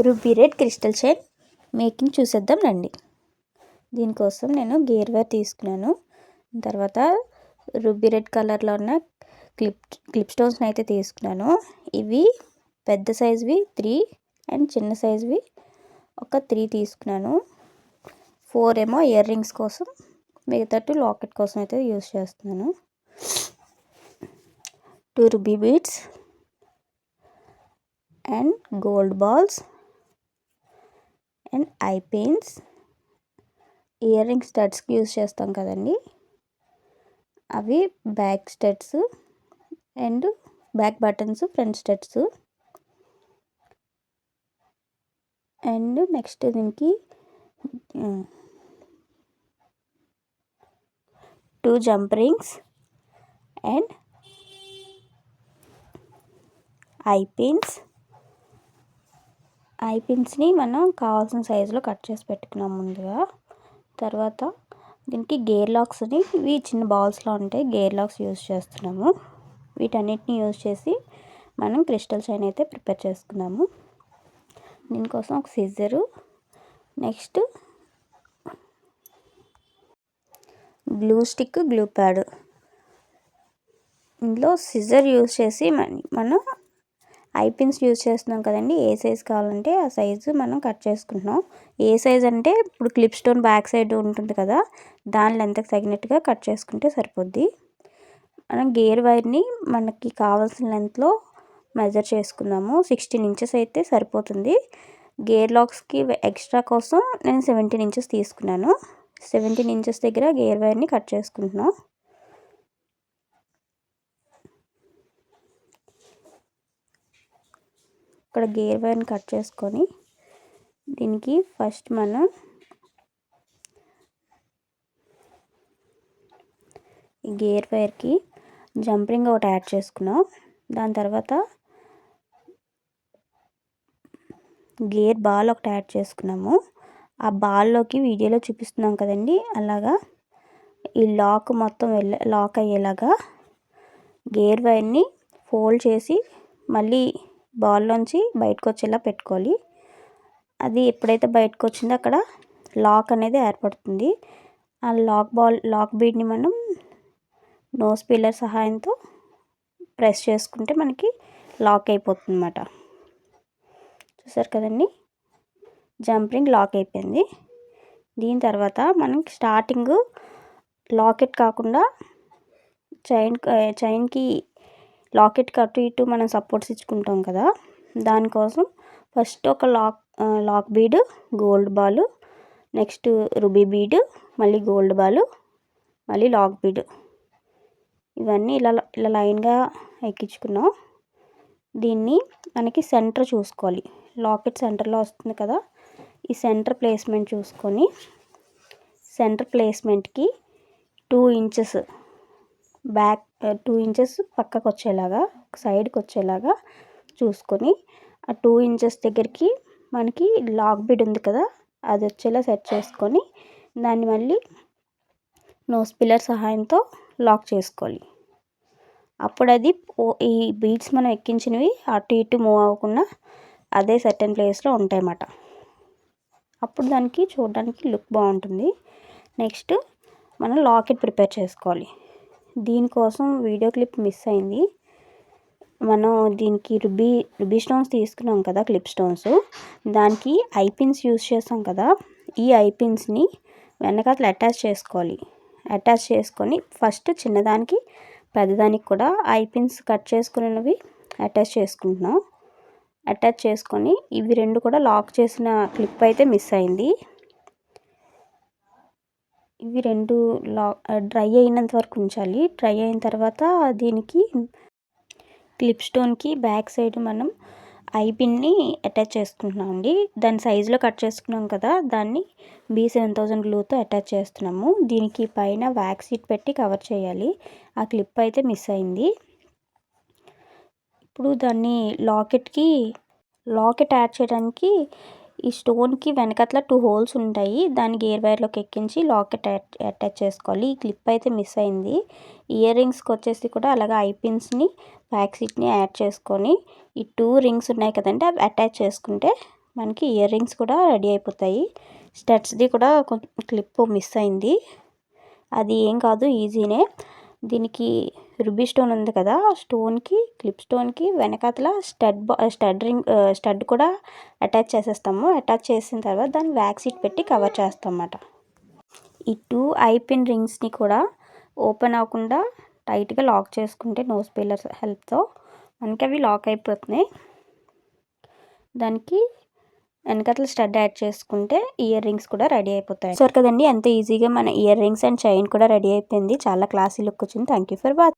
Ruby red crystal chain making చూసేద్దాం రండి. దీనికోసం నేను గేర్ వైర్ తీసుకున్నాను. తర్వాత రూబీ రెడ్ కలర్లో ఉన్న క్లిప్ స్టోన్స్ని అయితే తీసుకున్నాను. ఇవి పెద్ద సైజువి 3 అండ్ చిన్న సైజువి ఒక 3 తీసుకున్నాను. 4 ఏమో ఇయర్ రింగ్స్ కోసం, మిగతా 2 లాకెట్ కోసం అయితే యూజ్ చేస్తున్నాను. 2 ruby beads and gold balls and eye pins. Ear ring స్టడ్స్కి యూజ్ చేస్తాం కదండి, అవి back studs and back buttons, front studs. And next దీనికి 2 jump rings and eye pins. ఐ పిన్స్ని మనం కావాల్సిన సైజులో కట్ చేసి పెట్టుకున్నాం ముందుగా. తర్వాత దీనికి గేర్ లాక్స్ని, ఇవి చిన్న బాల్స్లో ఉంటాయి, గేర్ లాక్స్ యూజ్ చేస్తున్నాము. వీటన్నిటిని యూజ్ చేసి మనం క్రిస్టల్ చైన్ అయితే ప్రిపేర్ చేసుకున్నాము. దీనికోసం ఒక scissor, next glue stick, glue pad. ఇందులో సిజర్ యూజ్ చేసి మనం ఐ పిన్స్ యూజ్ చేస్తున్నాం కదండి, ఏ సైజ్ కావాలంటే ఆ సైజు మనం కట్ చేసుకుంటున్నాం. ఏ సైజ్ అంటే ఇప్పుడు క్లిప్ స్టోన్ బ్యాక్ సైడ్ ఉంటుంది కదా, దాని లెంత్కి తగినట్టుగా కట్ చేసుకుంటే సరిపోద్ది. మనం గేర్ వైర్ని మనకి కావాల్సిన లెంత్లో మెజర్ చేసుకుందాము. 16 ఇంచెస్ అయితే సరిపోతుంది. గేర్ లాక్స్కి ఎక్స్ట్రా కోసం నేను 17 ఇంచెస్ తీసుకున్నాను. 17 ఇంచెస్ దగ్గర గేర్ వైర్ని కట్ చేసుకుంటున్నాం. ఇక్కడ గేర్ వైర్ని కట్ చేసుకొని దీనికి ఫస్ట్ మనం ఈ గేర్ వైర్కి జంపరింగ్ ఒకటి యాడ్ చేసుకున్నాం. దాని తర్వాత గేర్ బాల్ ఒకటి యాడ్ చేసుకున్నాము. ఆ బాల్లోకి వీడియోలో చూపిస్తున్నాం కదండి, అలాగా ఈ లాక్ మొత్తం లాక్ అయ్యేలాగా గేర్ వైర్ని ఫోల్డ్ చేసి మళ్ళీ బాల్లోంచి బయటకు వచ్చేలా పెట్టుకోవాలి. అది ఎప్పుడైతే బయటకు వచ్చిందో అక్కడ లాక్ అనేది ఏర్పడుతుంది. ఆ లాక్ బీడ్ని మనం నోస్ పిల్లర్ సహాయంతో ప్రెస్ చేసుకుంటే మనకి లాక్ అయిపోతుంది అన్నమాట. చూసారు కదండి, జంపరింగ్ లాక్ అయిపోయింది. దీని తర్వాత మనం స్టార్టింగ్ లాకెట్ కాకుండా చైన్కి లాకెట్కి అటు ఇటు మనం సపోర్ట్స్ ఇచ్చుకుంటాం కదా, దానికోసం ఫస్ట్ ఒక lac bead, gold ball, next ruby bead, మళ్ళీ గోల్డ్ బాల్, మళ్ళీ లాక్ బీడ్, ఇవన్నీ ఇలా లైన్గా ఎక్కించుకున్నాం. దీన్ని మనకి సెంటర్ చూసుకోవాలి. లాకెట్ సెంటర్లో వస్తుంది కదా, ఈ సెంటర్ ప్లేస్మెంట్ చూసుకొని సెంటర్ ప్లేస్మెంట్కి 2 ఇంచెస్ బ్యాక్, 2 ఇంచెస్ పక్కకు వచ్చేలాగా, సైడ్కి వచ్చేలాగా చూసుకొని ఆ 2 ఇంచెస్ దగ్గరికి మనకి లాక్ బీడ్ ఉంది కదా, అది వచ్చేలా సెట్ చేసుకొని దాన్ని మళ్ళీ నోస్ పిల్లర్ సహాయంతో లాక్ చేసుకోవాలి. అప్పుడు అది ఈ బీడ్స్ మనం ఎక్కించినవి అటు ఇటు మూవ్ అవ్వకుండా అదే సర్టెన్ ప్లేస్లో ఉంటాయన్నమాట. అప్పుడు దానికి చూడడానికి లుక్ బాగుంటుంది. నెక్స్ట్ మనం లాకెట్ ప్రిపేర్ చేసుకోవాలి. దీనికోసం వీడియో క్లిప్ మిస్ అయింది. మనం దీనికి రుబీ స్టోన్స్ తీసుకున్నాం కదా, క్లిప్ స్టోన్స్, దానికి ఐ పిన్స్ యూజ్ చేస్తాం కదా, ఈ ఐ పిన్స్ని వెనకాల అటాచ్ చేసుకోవాలి. అటాచ్ చేసుకొని ఫస్ట్ చిన్నదానికి పెద్దదానికి కూడా ఐ పిన్స్ కట్ చేసుకున్నవి అటాచ్ చేసుకుంటున్నాం. అటాచ్ చేసుకొని ఇవి 2 కూడా లాక్ చేసిన క్లిప్ అయితే మిస్ అయింది. ఇవి 2 డ్రై అయినంత వరకు ఉంచాలి. డ్రై అయిన తర్వాత దీనికి క్లిప్ స్టోన్కి బ్యాక్ సైడ్ మనం ఐ పిన్ని అటాచ్ చేసుకుంటున్నాం అండి. దాని సైజులో కట్ చేసుకున్నాం కదా, దాన్ని B7000 గ్లూతో అటాచ్ చేస్తున్నాము. దీనికి పైన వ్యాక్స్ షీట్ పెట్టి కవర్ చేయాలి. ఆ క్లిప్ అయితే మిస్ అయింది. ఇప్పుడు దాన్ని లాకెట్ యాడ్ చేయడానికి ఈ స్టోన్కి వెనకట్ల 2 హోల్స్ ఉంటాయి, దాన్ని గేర్ వైర్లోకి ఎక్కించి లాకెట్ అటాచ్ చేసుకోవాలి. ఈ క్లిప్ అయితే మిస్ అయింది. ఇయర్ రింగ్స్కి వచ్చేసి కూడా అలాగే ఐ పిన్స్ని, బ్యాక్ సీట్ని యాడ్ చేసుకొని ఈ 2 రింగ్స్ ఉన్నాయి కదండి, అవి అటాచ్ చేసుకుంటే మనకి ఇయర్ రింగ్స్ కూడా రెడీ అయిపోతాయి. స్టడ్స్ది కూడా క్లిప్ మిస్ అయింది, అది ఏం కాదు, ఈజీనే. దీనికి రుబీ స్టోన్ ఉంది కదా, స్టోన్కి క్లిప్ స్టోన్కి వెనకాతల స్టడ్ కూడా అటాచ్ చేసేస్తాము. అటాచ్ చేసిన తర్వాత దాన్ని వ్యాక్స్ షీట్ పెట్టి కవర్ చేస్తాం అన్నమాట. ఈ 2 ఐ పిన్ రింగ్స్ని కూడా ఓపెన్ అవ్వకుండా టైట్గా లాక్ చేసుకుంటే నోస్ పిల్లర్స్ హెల్ప్తో మనకి అవి లాక్ అయిపోతున్నాయి. దానికి వెనకాతల స్టడ్ యాడ్ చేసుకుంటే ఇయర్ రింగ్స్ కూడా రెడీ అయిపోతాయి. సరే కదండి, ఎంత ఈజీగా మన ఇయర్ రింగ్స్ అండ్ చైన్ కూడా రెడీ అయిపోయింది. చాలా క్లాసీ లుక్ వచ్చింది. Thank you for watching.